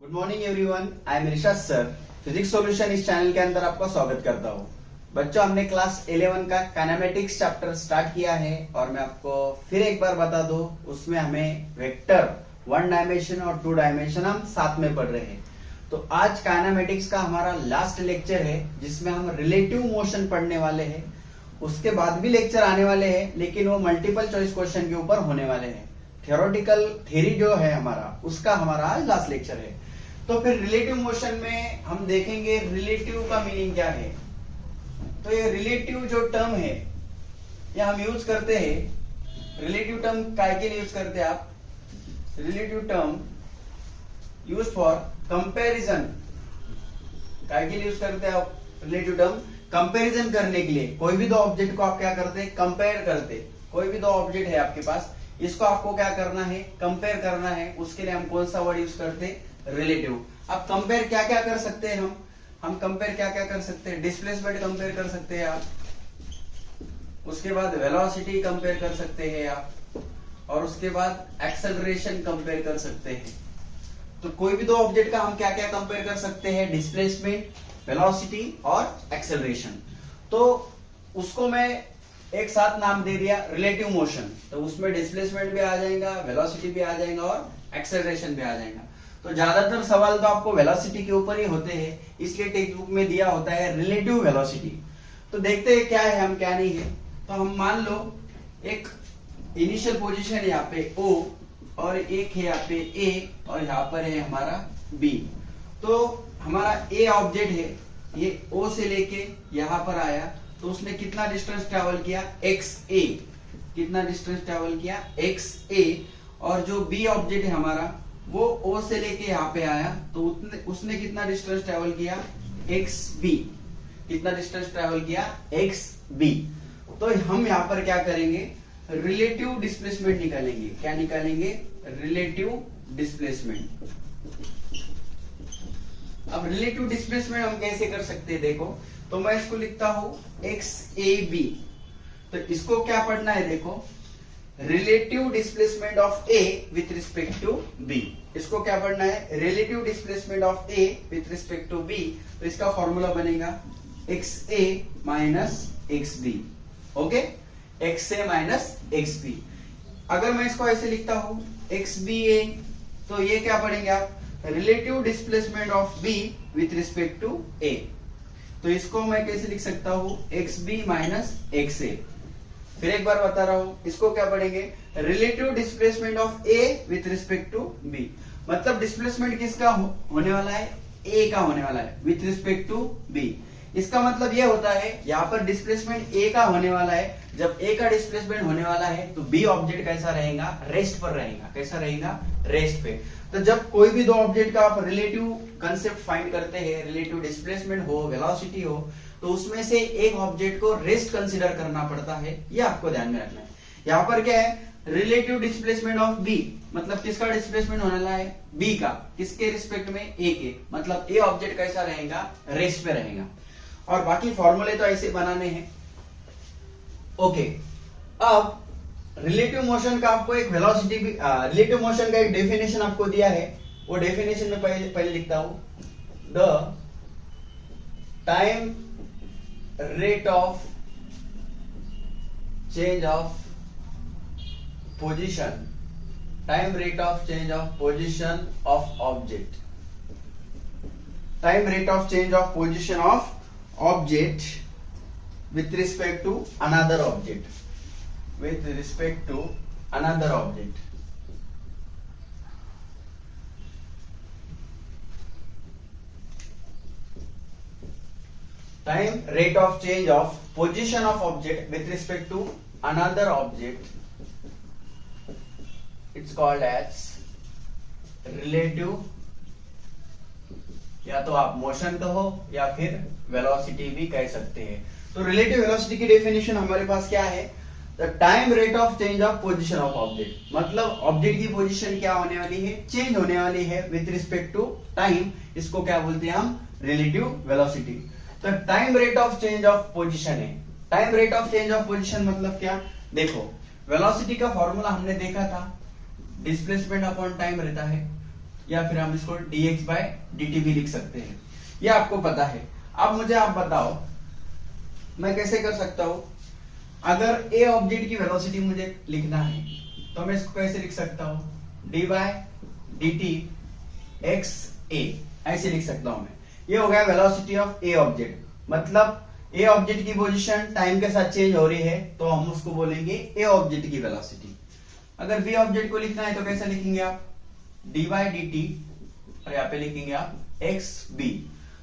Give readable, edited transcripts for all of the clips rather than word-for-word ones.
Good morning everyone, I am Rishabh sir. Physics solution इस channel के अंदर आपका स्वागत करता हूँ। बच्चों, हमने क्लास 11 का काइनेमेटिक्स चैप्टर स्टार्ट किया है और मैं आपको फिर एक बार बता दूं, उसमें हमें वेक्टर 1 डायमेंशन और 2 डायमेंशन हम साथ में पढ़ रहे हैं। तो आज काइनेमेटिक्स का हमारा लास्ट लेक्चर है जिसमें हम रिलेटिव मोशन पढ़ने वाले हैं। उसके बाद भी लेक्चर आने वाले हैं, लेकिन वो मल्टीपल चॉइस क्वेश्चन के ऊपर होने वाले हैं। थियोरेटिकल थ्योरी जो है हमारा, उसका हमारा आज लास्ट लेक्चर है। तो फिर रिलेटिव मोशन में हम देखेंगे रिलेटिव का मीनिंग क्या है। तो ये रिलेटिव जो टर्म है ये हम यूज करते हैं। रिलेटिव टर्म काय के लिए यूज करते हैं आप? Relative term use for comparison. काय के लिए यूज करते हैं आप रिलेटिव टर्म? कंपैरिजन करने के लिए। कोई भी दो ऑब्जेक्ट को आप क्या करते हैं? कंपेयर करते। कोई भी दो ऑब्जेक्ट है आपके पास, इसको आपको क्या करना है? कंपेयर करना है। उसके लिए हम कौन सा वर्ड यूज करते हैं? रिलेटिव। अब कंपेयर क्या क्या कर सकते हैं हम कंपेयर क्या क्या कर सकते हैं? डिस्प्लेसमेंट कंपेयर कर सकते हैं आप, उसके बाद वेलोसिटी कंपेयर कर सकते हैं आप, और उसके बाद एक्सेलरेशन कंपेयर कर सकते हैं। तो कोई भी दो ऑब्जेक्ट का हम क्या क्या कंपेयर कर सकते हैं? डिस्प्लेसमेंट, वेलोसिटी और एक्सेलरेशन। तो उसको मैं एक साथ नाम दे दिया रिलेटिव मोशन। तो उसमें डिस्प्लेसमेंट भी आ जाएगा, वेलोसिटी भी आ जाएगा और एक्सेलरेशन भी आ जाएगा। तो ज्यादातर सवाल तो आपको वेलोसिटी के ऊपर ही होते हैं, इसलिए टेक्स्ट बुक में दिया होता है रिलेटिव वेलोसिटी। तो देखते हैं क्या है हम क्या नहीं है। तो हम मान लो एक इनिशियल पोजीशन है यहाँ पे O और एक है यहाँ पे A और यहाँ पर है हमारा B। तो हमारा A ऑब्जेक्ट है, ये O से लेके यहाँ पर आया, तो उसने कितना डिस्टेंस ट्रेवल किया? XA। कितना डिस्टेंस ट्रेवल किया? XA। और जो B ऑब्जेक्ट है हमारा, वो O से लेके यहाँ पे आया, तो उसने कितना डिस्टेंस ट्रेवल किया? XB। कितना डिस्टेंस ट्रेवल किया? XB। तो हम यहाँ पर क्या करेंगे? रिलेटिव डिस्प्लेसमेंट निकालेंगे। क्या निकालेंगे? Relative displacement. अब रिलेटिव डिस्प्लेसमेंट हम कैसे कर सकते हैं? देखो, तो मैं इसको लिखता हूं XAB। तो इसको क्या पढ़ना है? देखो, relative displacement of A with respect to B। इसको क्या पढ़ना है? Relative displacement of A with respect to B। तो इसका फॉर्मूला बनेगा XA minus XB। Okay, XA minus XB। अगर मैं इसको ऐसे लिखता हूं XBA, तो ये क्या पढ़ेंगे आप? Relative displacement of B with respect to A। तो इसको मैं कैसे लिख सकता हूं? XB minus XA। फिर एक बार बता रहा हूं, इसको क्या पढ़ेंगे? Relative displacement of A with respect to B। मतलब डिस्प्लेसमेंट किसका होने वाला है? A का होने वाला है विथ रिस्पेक्ट टू B। इसका मतलब यह होता है, यहाँ पर डिस्प्लेसमेंट A का होने वाला है। जब A का डिस्प्लेसमेंट होने वाला है तो B ऑब्जेक्ट कैसा रहेगा? रेस्ट पर रहेगा। कैसा रहेगा? रेस्ट पे। तो जब कोई भी दो ऑब्जेक्ट का आप रिलेटिव कंसेप्ट फाइंड करते हैं, रिलेटिव डिस्प्लेसमेंट हो, वेलोसिटी हो, तो उसमें से एक ऑब्जेक्ट को रेस्ट कंसीडर करना पड़ता है। ये आपको ध्यान में रखना है। यहाँ पर क्या है? रिलेटिव डिस्प्लेसमेंट ऑफ B, मतलब किसका डिस्प्लेसमेंट होने वाला है? B का। किसके रिस्पेक्ट में? A के। मतलब A ऑब्जेक्ट कैसा रहेगा? रेस्ट पे रहेगा। और बाकी फॉर्मूले तो ऐसे बनाने हैं। ओके, अब रिलेटिव मोशन का आपको एक वेलोसिटी भी, रिलेटिव मोशन का एक डेफिनेशन आपको दिया है। वो डेफिनेशन में पहले लिखता हूं, the time rate of change of position, time rate of change of position of object, time rate of change of position of object with respect to another object, with respect to another object. Time rate of change of position of object with respect to another object, it's called as relative, या तो आप motion कहो या फिर velocity भी कह सकते हैं। तो रिलेटिव वेलोसिटी की डेफिनेशन हमारे पास क्या है? The time rate of change of position of object. मतलब ऑब्जेक्ट की पोजीशन क्या होने वाली है? चेंज होने वाली है विथ रिस्पेक्ट टू टाइम। इसको क्या बोलते हैं हम? Relative velocity. तो time rate of change of position है। Time rate of change of position मतलब क्या? देखो, वेलोसिटी का फॉर्मूला हमने देखा था, डिस्प्लेसमेंट अपॉन टाइम रहता है। या फिर हम इसको dx बाय dt भी लिख सकते हैं, ये आपको पता है। अब मुझे आप बताओ मैं कैसे कर सकता हूं, अगर a ऑब्जेक्ट की वेलोसिटी मुझे लिखना है तो मैं इसको कैसे लिख सकता हूं, dy dt x a, ऐसे लिख सकता हूं मैं। ये हो गया वेलोसिटी ऑफ a ऑब्जेक्ट, मतलब a ऑब्जेक्ट की पोजीशन टाइम के साथ चेंज हो रही है तो हम उसको बोलेंगे a ऑब्जेक्ट की वेलोसिटी। अगर b ऑब्जेक्ट को लिखना है तो कैसे लिखेंगे आप, dy dt और यहाँ पे लिखेंगे आप xb।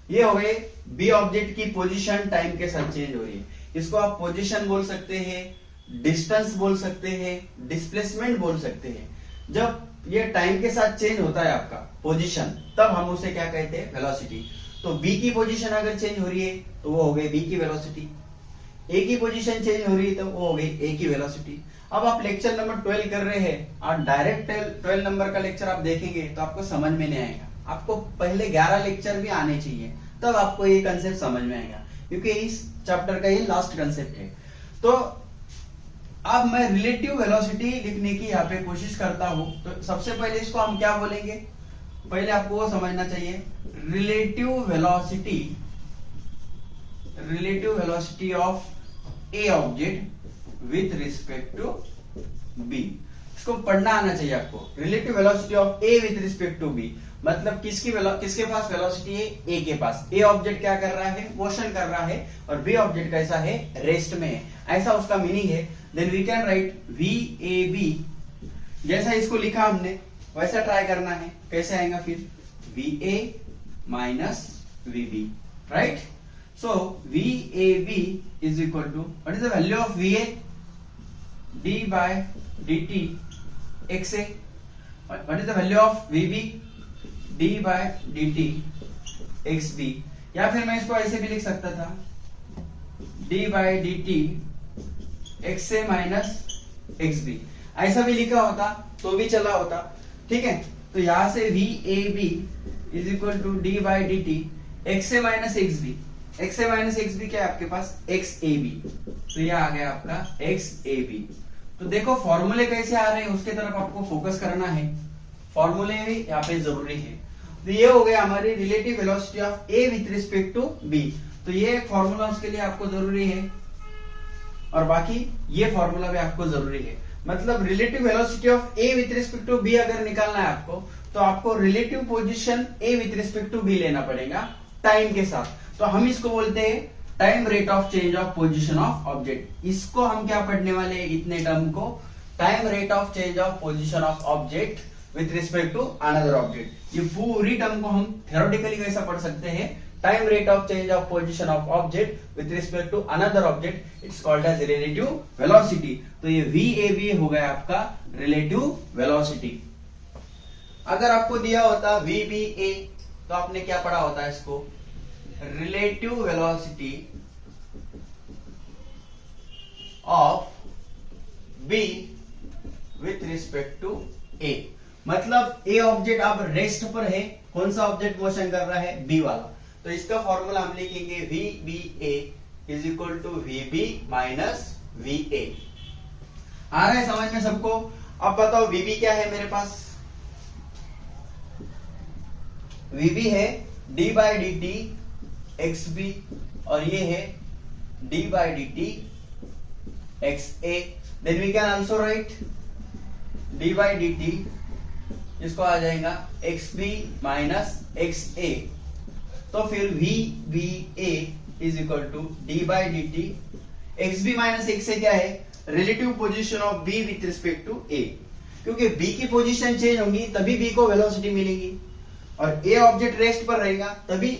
ये हो गए b ऑब्जेक्ट की पोजीशन टाइम के साथ चेंज हो रही है। इसको आप पोजीशन बोल सकते हैं, डिस्टेंस बोल सकते हैं, डिस्प्लेसमेंट बोल सकते हैं। जब ये टाइम के साथ चेंज होता है आपका पोजीशन, तब हम उसे क्या कहते हैं, वेलोसिटी। तो b की पोजीशन अगर चेंज हो रही है तो वो हो गई b की वेलोसिटी, a की पोजीशन चेंज हो रही है तो वो हो गई a की वेलोसिटी। अब आप लेक्चर नंबर 12 कर रहे हैं और डायरेक्ट 12 नंबर का लेक्चर आप देखेंगे तो आपको समझ में नहीं आएगा। आपको पहले 11 लेक्चर भी आने चाहिए, तब आपको ये कंसेप्ट समझ में आएगा, क्योंकि इस चैप्टर का ये लास्ट कंसेप्ट है। तो अब मैं रिलेटिव वेलोसिटी लिखने की यहाँ पे कोशिश करता हूं। तो सबसे पहले इसको हम क्या बोलेंगे, पहले आपको वो समझना चाहिए, relative velocity of A object with respect to B. इसको पढ़ना आना चाहिए आपको, relative velocity of A with respect to B, मतलब किसके पास वेलोसिटी है, ए के पास। ए ऑब्जेक्ट क्या कर रहा है, मोशन कर रहा है, और बी ऑब्जेक्ट कैसा है, रेस्ट में है, ऐसा उसका मीनिंग है। Then we can write VAB, जैसा इसको लिखा हमने वैसा ट्राई करना है। कैसे आएगा फिर, VA minus VB, right. So VAB is equal to, what is the value of VA, d by dt XA, what is the value of VB, d by dt XB। या फिर मैं इसको ऐसे भी लिख सकता था, d by dt XA minus XB, ऐसा भी लिखा होता तो भी चला होता, ठीक है। तो यहां से VAB is equal to d by dt XA minus XB। XA minus XB क्या है आपके पास, XAB, तो यह आ गया आपका XAB। तो देखो फॉर्मूले कैसे आ रहे हैं उसके तरफ आपको फोकस करना है, फॉर्मूले भी यहाँ पे जरूरी है। तो ये हो गया हमारी relative velocity of A with respect to B। तो ये फॉर्मूला उसके लिए आपको जरूरी है, और बाकी ये फॉर्मूला भी आपको जरूरी है। मतलब relative velocity of A with respect to B अगर निकालना है आपको, तो आपको relative position A with respect to B लेना पड़ेगा टाइम के साथ। तो हम इसको बोलते हैं time rate of change of position of object. इसको हम क्या पढ़ने वाले हैं, इतने टर्म को, time rate of change of position of object with respect to another object. ये पूरी टर्म को हम थ्योरेटिकली कैसा पढ़ सकते हैं, time rate of change of position of object with respect to another object, it's called as relative velocity. तो ये VAB हो गया आपका रिलेटिव वेलोसिटी। अगर आपको दिया होता VBA तो आपने क्या पढ़ा होता है इसको, relative velocity of B with respect to A। मतलब A ऑब्जेक्ट अब रेस्ट पर है, कौन सा ऑब्जेक्ट मोशन कर रहा है, B वाला। तो इसका फॉर्मूला हम लिखेंगे VBA is equal to VB minus VA। आ रहा है समझ में सबको। अब बताओ VB क्या है मेरे पास, VB है d by dt XB, और ये है d by dt XA। Then we can also write d by dt, इसको आ जाएगा XB माइनस XA। तो फिर VBA is equal to d by dt XB minus XA क्या है, relative position of B with respect to A। क्योंकि B की position change होगी तभी B को वेलोसिटी मिलेगी, और A ऑब्जेक्ट रेस्ट पर रहेगा तभी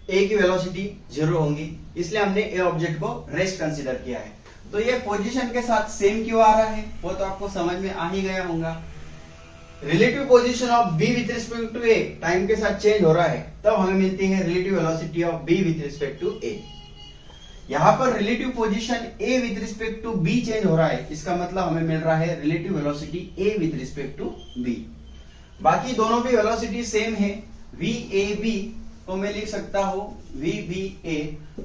A की वेलोसिटी 0 होगी, इसलिए हमने A ऑब्जेक्ट को रेस्ट कंसीडर किया है। तो ये पोजीशन के साथ सेम क्यों आ रहा है वो तो आपको समझ में आ ही गया होगा। Relative position of B with respect to A time के साथ चेंज हो रहा है, तब हमें मिलती है relative velocity of B with respect to A। यहाँ पर relative position A with respect to B change हो रहा है, इसका मतलब हमें मिल रहा है relative velocity A with respect to B। बाकी दोनों भी वेलोसिटी सेम है, VAB तो मैं लिख सकता हूं VBA।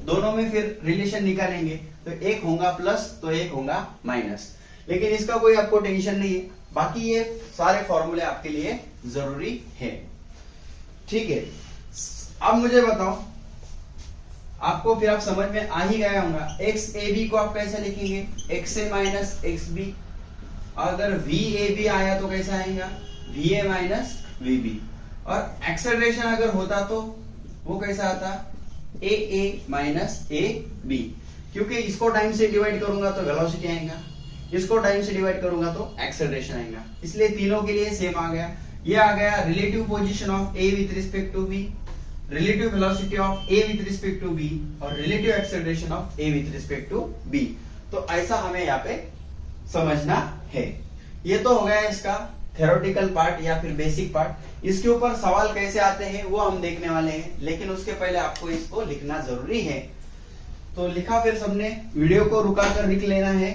दोनों में फिर रिलेशन निकालेंगे तो एक होगा प्लस तो एक होगा माइनस, लेकिन इसका कोई आपको टेंशन नहीं है, बाकी ये सारे फॉर्मूले आपके लिए जरूरी है। ठीक है, अब मुझे बताओ, आपको फिर आप समझ में आ ही गया होगा, एक्स ए बी को आप कैसे लिखेंगे, X A minus X B. अगर वी ए बी आया तो कैसा आएगा, V A minus V B. और एक्सेलरेशन अगर होता तो वो कैसा आता, ए ए माइनस ए बी। क्योंकि इसको टाइम से डिवाइड करूंगा तो वेलोसिटी आएगा, इसको टाइम से डिवाइड करूंगा तो एक्सेलरेशन आएगा, इसलिए तीनों के लिए सेम आ गया। ये आ गया relative position of A with respect to B, relative velocity of A with respect to B और relative acceleration of A with respect to B. तो ऐसा हमें यहाँ पे समझना है। ये तो हो गया इसका थ्योरेटिकल पार्ट या फिर बेसिक पार्ट। इसके ऊपर सवाल कैसे आते हैं वो हम देखने वाले हैं, लेकिन उसके पहले आपको इसको लिखना जरूरी है। तो लिखा फिर सबने, वीडियो को रुका कर लिख लेना है।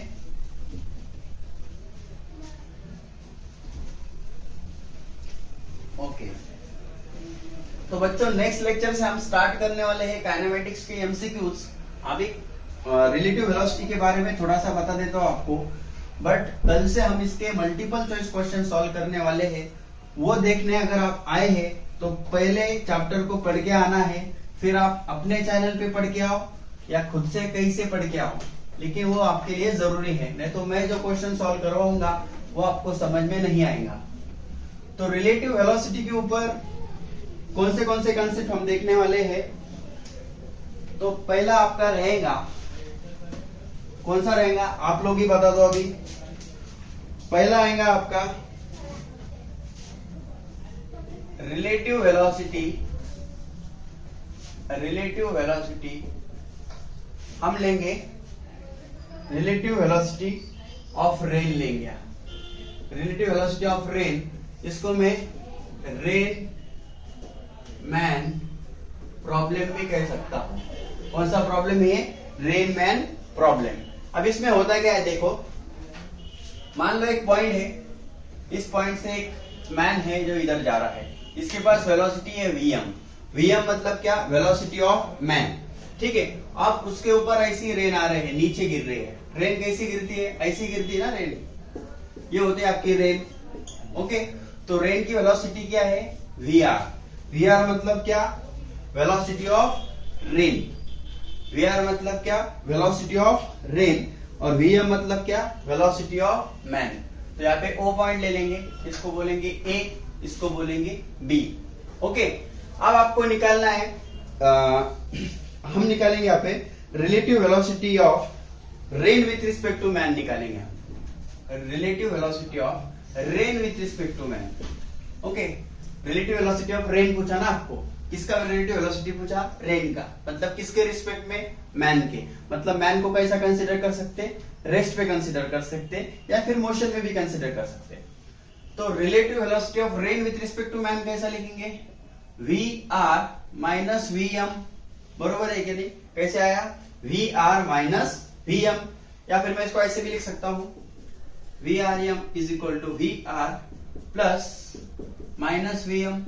ओके, तो बच्चों नेक्स्ट लेक्चर से हम स्टार्ट करने वाले हैं काइनेमेटिक्स के एमसीक्यूज। अभी रिलेटिव वेलोसिटी के बारे में थोड़ा सा बता देता हूं आपको, बट कल से हम इसके मल्टीपल चॉइस क्वेश्चन सॉल्व करने वाले हैं। वो देखने अगर आप आए हैं तो पहले चैप्टर को पढ़ के आना है, फिर आप अपने चैनल पे पढ़ के आओ या खुद से कहीं से पढ़ के आओ, लेकिन वो आपके लिए जरूरी है, नहीं तो मैं जो क्वेश्चन सॉल्व करवाऊंगा वो आपको समझ में नहीं आएगा। तो रिलेटिव वेलोसिटी के ऊपर कौन से कंसेप्ट हम देखने वाले हैं। तो पहला आपका रहेगा, कौन सा रहेगा आप लोग ही बता दो अभी। पहला आएगा आपका रिलेटिव वेलोसिटी। रिलेटिव वेलोसिटी हम लेंगे, रिलेटिव वेलोसिटी ऑफ रेन लेंगे। रिलेटिव वेलोसिटी ऑफ रेन, इसको मैं रेन मैन प्रॉब्लम भी कह सकता हूं। कौन सा प्रॉब्लम है, रेन मैन प्रॉब्लम। अब इसमें होता क्या है, देखो मान लो एक पॉइंट है, इस पॉइंट से एक मैन है जो इधर जा रहा है, इसके पास वेलोसिटी है vm। vm मतलब क्या, वेलोसिटी ऑफ मैन। ठीक है, अब उसके ऊपर ऐसी रेन आ रहे हैं, नीचे गिर रही है। रेन कैसी गिरती है, ऐसी गिरती है ना रेन, ये होती है आपकी रेन। ओके, तो रेन की वेलोसिटी क्या है, vr। vr मतलब क्या, वेलोसिटी ऑफ रेन। vr मतलब क्या, वेलोसिटी ऑफ रेन। और vm मतलब क्या, वेलोसिटी ऑफ मैन। तो यहाँ पे O पॉइंट ले लेंगे, इसको बोलेंगे A, इसको बोलेंगे B। ओके, अब आपको निकालना है, हम निकालेंगे यहाँ पे relative velocity of rain with respect to man निकालेंगे। Relative velocity of rain with respect to man. Okay, relative velocity of rain पूछा ना आपको, किसका रिलेटिव वेलोसिटी पूछा, रेन का, मतलब किसके रिस्पेक्ट में, मैन के। मतलब मैन को कैसा कंसीडर कर सकते, रेस्ट पे कंसीडर कर सकते या फिर मोशन में भी कंसीडर कर सकते। तो relative velocity of rain with respect to man कैसा लिखेंगे, V R minus V M. बरोबर है कि नहीं, कैसे आया, V R minus V M. या फिर मैं इसको ऐसे भी लिख सकता हूं, V R M is equal to V R plus minus V M,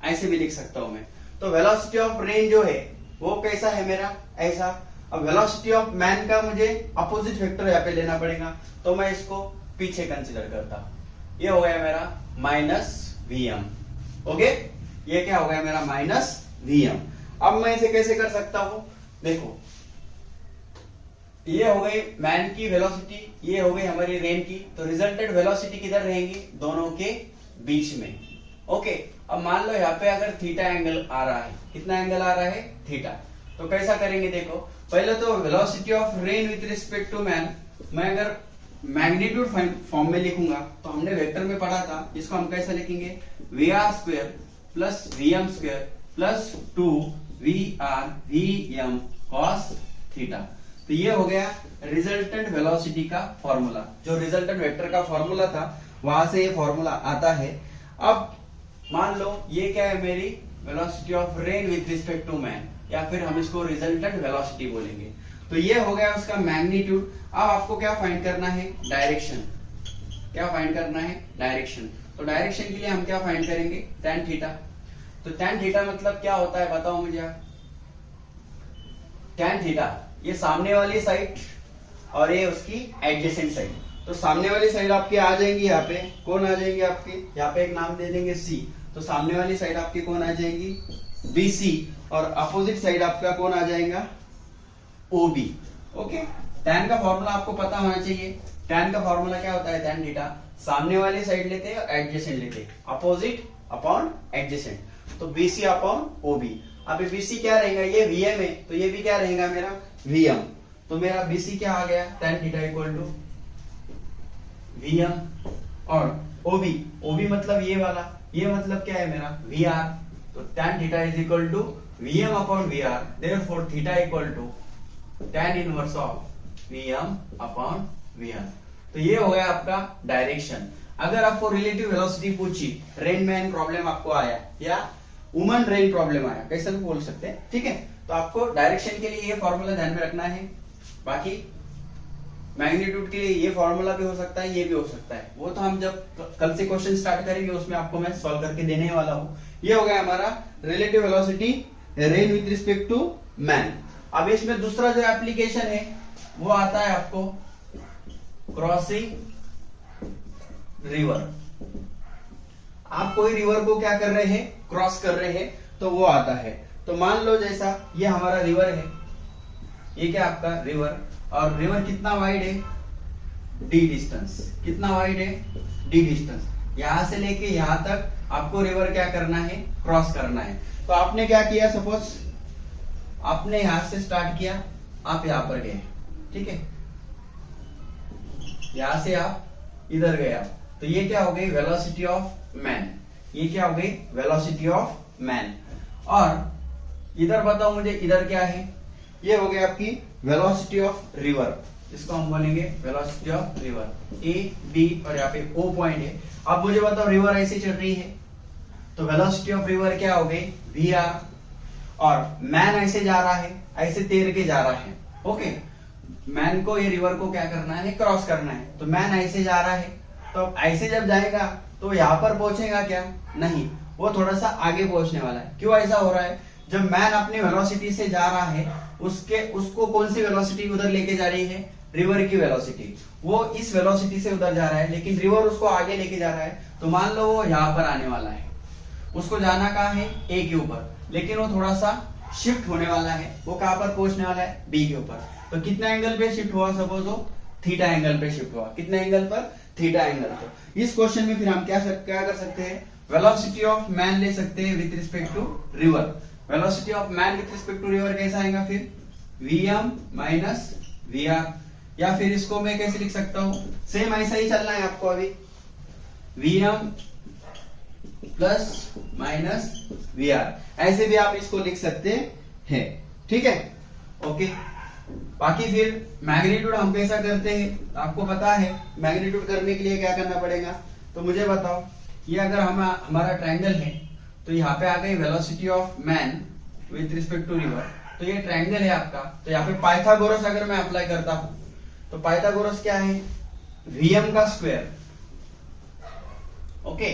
ऐसे भी लिख सकता हूं मैं। तो वेलोसिटी ऑफ रेन जो है वो कैसा है मेरा, ऐसा। अब वेलोसिटी ऑफ मैन का मुझे अपोजिट वेक्टर यहाँ पे लेना पड़ेगा, तो मैं इसको पीछे कंसीडर करता। ये हो गया मेरा माइनस वीएम। ओके, ये क्या हो गया मेरा, माइनस वीएम। अब मैं इसे कैसे कर सकता हूं, देखो ये हो गई मैन की वेलोसिटी, ये हो गई हमारी रेन की। तो रिजल्टेड वेलोसिटी किधर रहेंगी, दोनों के बीच में। ओके, अब मान लो यहाँ पे अगर थीटा एंगल आ रहा है, कितना एंगल आ रहा है, थीटा। तो कैसा करेंगे, देखो पहले तो velocity of rain with respect to man, मैं अगर मैग्नीट्यूड फॉर्म में लिखूंगा तो हमने वेक्टर में पढ़ा था, इसको हम कैसे लिखेंगे, V R square plus V M square plus 2 V R V M cos theta. तो ये हो गया रिजल्टेंट वेलोसिटी का फॉर्मूला, जो रिजल्टेंट वेक्टर का फॉर्मूला था वहां से ये फॉर्मूला आता है। अब मान लो ये क्या है, मेरी velocity of rain with respect to man, या फिर हम इसको रिजल्टेंट वेलोसिटी बोलेंगे। तो ये हो गया उसका मैग्नीट्यूड। अब आपको क्या फाइंड करना है, डायरेक्शन। क्या फाइंड करना है, डायरेक्शन। तो डायरेक्शन के लिए हम क्या फाइंड करेंगे, tan थीटा। तो tan थीटा मतलब क्या होता है बताओ मुझे आप। tan थीटा ये सामने वाली साइड और ये उसकी एडजेसेंट साइड, तो सामने वाली साइड आपकी आ जाएंगी, यहाँ पे कौन आ जाएंगे आपके, यहाँ पे एक नाम दे देंगे सी, तो सामने वाली साइड आपकी कौन आ जाएंगी, बीसी, और अपोजिट साइड आपका कौन आ जाएगा, ओबी। ओके, tan का फॉर्मूला आपको पता होना चाहिए। tan का फॉर्मूला क्या होता है, tan थीटा, सामने वाली साइड लेते हैं एडजेसेंट लेते हैं, अपोजिट अपॉन एडजेसेंट, तो बीसी अपॉन ओबी। अब बीसी क्या रहेगा, ये वीएम है, तो ये भी क्या रहेगा मेरा वीएम, तो मेरा बीसी क्या आ गया, tan theta equal to V M, और ओबी, ओबी मतलब ये वाला, ये मतलब क्या है मेरा वी आर, तो tan theta is equal to V M upon V R, therefore theta equal to tan inverse of V M upon V R. तो ये हो गया आपका डायरेक्शन। अगर आपको रिलेटिव वेलोसिटी पूछी, रेन मैन प्रॉब्लम आपको आया या वुमन रेन प्रॉब्लम आया, कैसे भी बोल सकते हैं, ठीक है, तो आपको डायरेक्शन के लिए ये फॉर्मूला ध्यान में रखना है। बाकी मैग्नीट्यूड के लिए ये फॉर्मूला भी हो सकता है, ये भी हो सकता है, वो तो हम जब कल से क्वेश्चन स्टार्ट करेंगे उसमें आपको मैं सॉल्व करके देने वाला हूं। ये हो गया हमारा relative velocity rain with respect to man. अब इसमें दूसरा जो एप्लीकेशन है वो आता है आपको क्रॉसिंग रिवर। आप कोई रिवर को क्या कर रहे हैं, क्रॉस कर रहे हैं, तो वो आता है। तो मान लो जैसा ये हमारा रिवर है, ये क्या आपका रिवर, और रिवर कितना वाइड है, डी डिस्टेंस, कितना वाइड है, डी डिस्टेंस, यहां से लेके यहां तक आपको रिवर क्या करना है, क्रॉस करना है। तो आपने क्या किया, सपोज आपने यहां से स्टार्ट किया, आप यहां पर गए, ठीक है, यहां से आप इधर गए आप, तो ये क्या हो गई, वेलोसिटी ऑफ मैन, ये क्या हो गई, वेलोसिटी ऑफ मैन। और इधर बताओ मुझे, इधर क्या है, ये हो गया आपकी वेलोसिटी ऑफ रिवर, इसको हम बोलेंगे velocity of river, A B और यहाँ पे ओ पॉइंट है। अब मुझे बताओ रिवर ऐसे चल रही है, तो वेलोसिटी ऑफ रिवर क्या हो गई, वी आर, और मैन ऐसे जा रहा है, ऐसे तैर के जा रहा है। ओके, मैन को ये रिवर को क्या करना है, क्रॉस करना है, तो मैन ऐसे जा रहा है, तो ऐसे जब जाएगा तो यहाँ पर पहुंचेगा क्या, नहीं, वो थोड़ा सा आगे पहुंचने वाला है। क्यों ऐसा हो रहा है, जब मैन अपनी वेलोसिटी से जा रहा है, उसको कौन सी वेलोसिटी उधर लेके जा रही है, रिवर की वेलोसिटी, वो इस वेलोसिटी से उधर जा रहा है, लेकिन रिवर उसको आगे लेके जा रहा है। तो मान लो वो यहाँ पर आने वाला है, उसको जाना कहाँ है, ए के ऊपर, लेकिन वो थोड़ा सा शिफ्ट होने वाला है, वो कहां पर पहुंचने वाला है, बी के ऊपर। तो कितना एंगल पे शिफ्ट हुआ, सपोज वो थीटा एंगल पे शिफ्ट हुआ, कितने एंगल पर, थीटा एंगल पर। इस क्वेश्चन में फिर हम क्या कर सकते हैं, वेलोसिटी ऑफ मैन ले सकते हैं with respect to river. Velocity of man with respect to river कैसा आएगा फिर, वीएम माइनस वी आर, या फिर इसको मैं कैसे लिख सकता हूं, सेम ऐसा ही चलना है आपको अभी, V M plus minus V R, ऐसे भी आप इसको लिख सकते हैं, ठीक है। ओके, बाकी फिर मैग्नीट्यूड हम कैसा करते हैं, आपको पता है मैग्नीट्यूड करने के लिए क्या करना पड़ेगा, तो मुझे बताओ, ये अगर हमारा ट्रायंगल है, तो यहाँ पे आ गई velocity of man with respect to river, तो ये ट्रायंगल है आपका, तो यहाँ पे पाइथागोरस अगर मैं अप्लाई करता हूं, तो पाइथागोरस क्या है, वीएम का square, okay,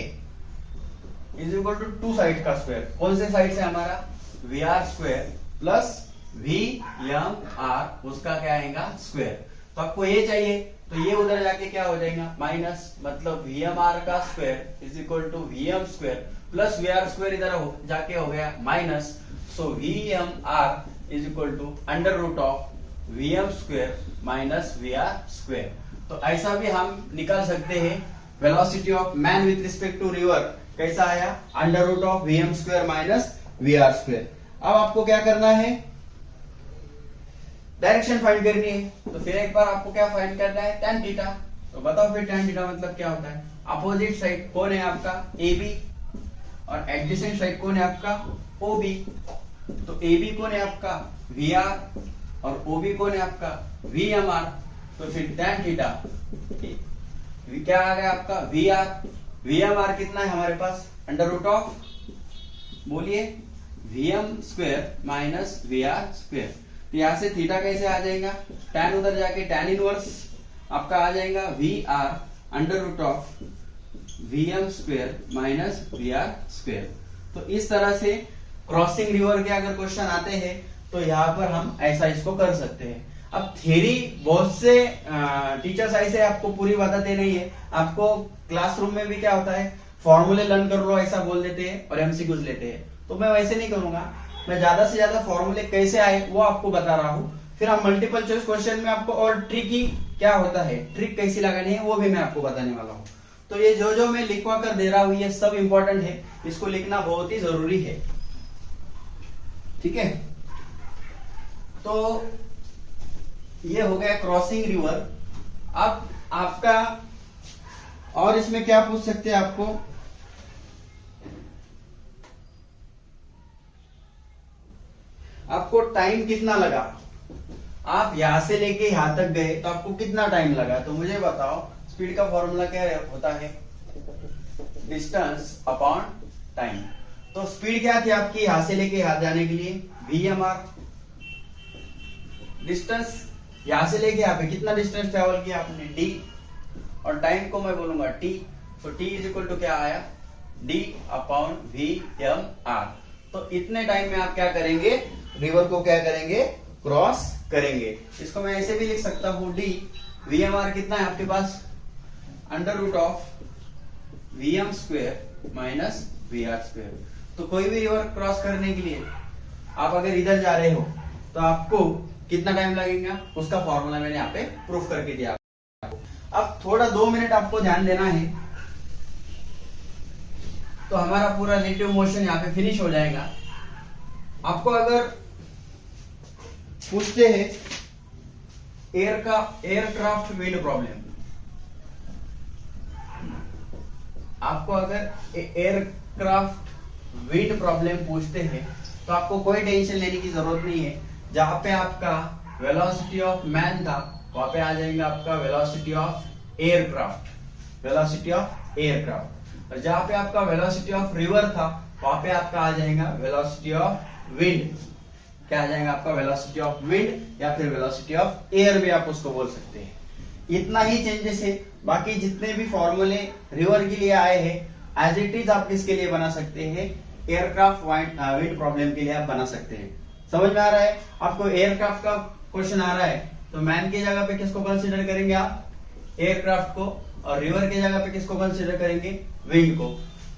is equal to two side का स्क्वायर, कौन से साइड से, हमारा V R square plus V M R, उसका क्या आएगा, स्क्वायर। तो आपको ये चाहिए, तो ये उधर जाके क्या हो जाएगा, माइनस, मतलब वी एम आर का square is equal to V M square plus V R square, इधर जाके हो गया minus, so V M R is equal to under root of V M square minus V R square. तो ऐसा भी हम निकाल सकते हैं, velocity of man with respect to river कैसा आया, under root of V M square minus V R square. अब आपको क्या करना है, डायरेक्शन फाइंड करनी है, तो फिर एक बार आपको क्या फाइंड करना है, tan थीटा। तो बताओ फिर tan थीटा मतलब क्या होता है, अपोजिट साइड कौन है आपका, AB, और एडजेसेंट साइड कौन है आपका, OB। तो AB कौन है आपका, VR, और OB कौन है आपका, VMR। तो फिर tan थीटा क्या आ गया आपका, VR, VMR कितना है हमारे पास, अंडर रूट ऑफ, बोलिए, VM square minus VR square. तो यहां से थीटा कैसे आ जाएगा, tan उधर जाके tan इनवर्स आपका आ जाएगा VR under root of VM square minus VR square. तो इस तरह से क्रॉसिंग रिवर के अगर क्वेश्चन आते हैं तो यहाँ पर हम ऐसा इसको कर सकते हैं। अब थ्योरी बहुत से टीचर्स ऐसे आपको पूरी बताते नहीं है। आपको क्लासरूम में भी क्या होता है, फॉर्मूले लर्न कर लो ऐसा बोल देते हैं और एमसीक्यूज लेते हैं। तो मैं वैसे नहीं करूंगा, मैं ज्यादा से ज्यादा फॉर्मूले कैसे आए वो आपको बता रहा हूँ। फिर हम मल्टीपल चॉइस क्वेश्चन में आपको और ट्रिकी क्या होता है, ट्रिक कैसी लगानी है वो भी मैं आपको बताने वाला हूँ। तो ये जो मैं लिखवा कर दे रहा हूँ ये सब इंपॉर्टेंट है, इसको लिखना बहुत ही जरूरी है, ठीक है। तो ये हो गया क्रॉसिंग रिवर। अब आपका और इसमें क्या पूछ सकते हैं, आपको टाइम कितना लगा, आप यहां से लेके यहां तक गए तो आपको कितना टाइम लगा। तो मुझे बताओ स्पीड का फॉर्मूला क्या होता है, डिस्टेंस अपॉन टाइम। तो स्पीड क्या थी आपकी यहां से लेके यहां जाने के लिए, VMR। डिस्टेंस यहां से लेके यहां पे कितना डिस्टेंस ट्रेवल किया आपने, D। और टाइम को मैं बोलूंगा T। तो T इज इक्वल टू क्या आया, D अपॉन VMR। तो इतने टाइम में आप क्या करेंगे, रिवर को क्या करेंगे, क्रॉस करेंगे। इसको मैं ऐसे भी लिख सकता हूं, D VMR कितना है आपके पास, under root of VM square minus VR square. तो कोई भी रिवर क्रॉस करने के लिए आप अगर इधर जा रहे हो तो आपको कितना टाइम लगेगा, उसका फॉर्मूला मैंने यहाँ पे प्रूफ करके दिया। अब थोड़ा 2 मिनट आपको ध्यान देना है, तो हमारा पूरा रिलेटिव मोशन यहाँ पे फिनिश हो जाएगा। आपको अगर पूछते हैं एयरक्राफ्ट विंड प्रॉब्लम, आपको अगर एयरक्राफ्ट विंड प्रॉब्लम पूछते हैं तो आपको कोई टेंशन लेने की जरूरत नहीं है। जहां पे आपका वेलोसिटी ऑफ मैन था वहां पे आ जाएगा आपका velocity of aircraft, velocity of aircraft. और जहां पे आपका वेलोसिटी ऑफ रिवर था वहां पे आपका आ जाएगा वेलोसिटी ऑफ विंड। क्या आ जाएगा आपका, वेलोसिटी ऑफ विंड या फिर वेलोसिटी ऑफ एयर भी आप उसको बोल सकते हैं। इतना ही चेंजेस है, बाकी जितने भी फॉर्मूले रिवर के लिए आए हैं एज इट इज आप किसके लिए बना सकते हैं, एयरक्राफ्ट विंड प्रॉब्लम के लिए आप बना सकते हैं। समझ में आ रहा है आपको, एयरक्राफ्ट का क्वेश्चन आ रहा है तो मैन की जगह पे किसको कंसीडर करेंगे आप, एयरक्राफ्ट को, और रिवर की जगह पे किसको कंसीडर करेंगे, विंड को।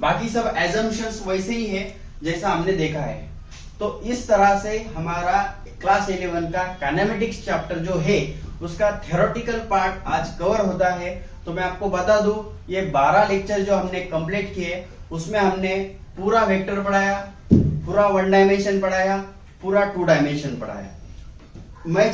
बाकी सब एजम्पशंस वैसे ही है जैसा हमने देखा है। तो इस तरह से हमारा क्लास 11 का काइनेमेटिक्स चैप्टर जो है उसका थ्योरेटिकल पार्ट आज कवर होता है। तो मैं आपको बता दूं ये 12 लेक्चर जो हमने कंप्लीट किए उसमें हमने पूरा वेक्टर पढ़ाया, पूरा 1 डायमेंशन पढ़ाया, पूरा 2 डायमेंशन पढ़ाया। मैं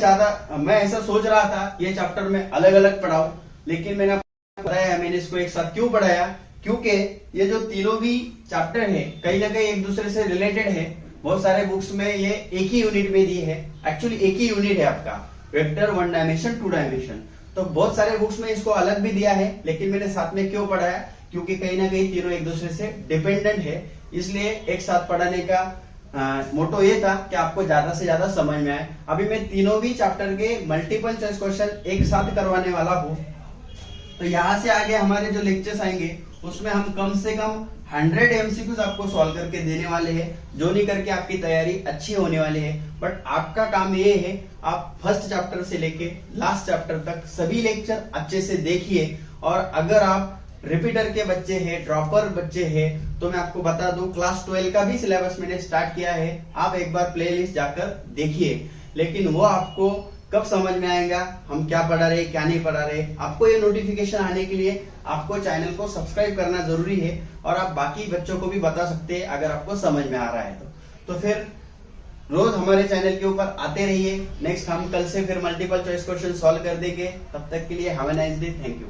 ऐसा सोच रहा था ये चैप्टर में अलग अलग पढ़ाऊं, लेकिन मैंने इसको एक साथ क्यों पढ़ाया, क्योंकि ये जो तीनों भी चैप्टर है कहीं ना कहीं एक दूसरे से रिलेटेड है। बहुत सारे बुक्स में ये एक ही यूनिट में दी है, एक्चुअली एक ही यूनिट है आपका वेक्टर, 1 डायमेंशन, 2 डायमेंशन। तो बहुत सारे बुक्स में इसको अलग भी दिया है, लेकिन मैंने साथ में क्यों पढ़ाया, क्योंकि कहीं ना कहीं तीनों एक दूसरे से डिपेंडेंट है, इसलिए एक साथ पढ़ाने का मोटो ये था कि आपको ज्यादा से ज्यादा समझ में आए। अभी मैं तीनों भी चैप्टर के मल्टीपल चॉइस क्वेश्चन एक साथ करवाने वाला हूँ। तो यहाँ से आगे हमारे जो लेक्चर्स आएंगे उसमें हम कम से कम 100 एमसीक्यूज आपको सॉल्व करके देने वाले हैं, जो नहीं करके आपकी तैयारी अच्छी होने वाली है। बट आपका काम ये है आप फर्स्ट चैप्टर से लेके लास्ट चैप्टर तक सभी लेक्चर अच्छे से देखिए। और अगर आप रिपीटर के बच्चे हैं, ड्रॉपर बच्चे हैं, तो मैं आपको बता दूं क्लास 12 का भी सिलेबस मैंने स्टार्ट किया है, आप एक बार प्लेलिस्ट जाकर देखिए। लेकिन वो आपको कब समझ में आएगा हम क्या पढ़ा रहे क्या नहीं पढ़ा रहे, आपको ये नोटिफिकेशन आने के लिए आपको चैनल को सब्सक्राइब करना जरूरी है। और आप बाकी बच्चों को भी बता सकते हैं अगर आपको समझ में आ रहा है तो फिर रोज हमारे चैनल के ऊपर आते रहिए। नेक्स्ट हम कल से फिर मल्टीपल चॉइस क्वेश्चन सॉल्व कर देंगे। तब तक के लिए have a nice day, thank you.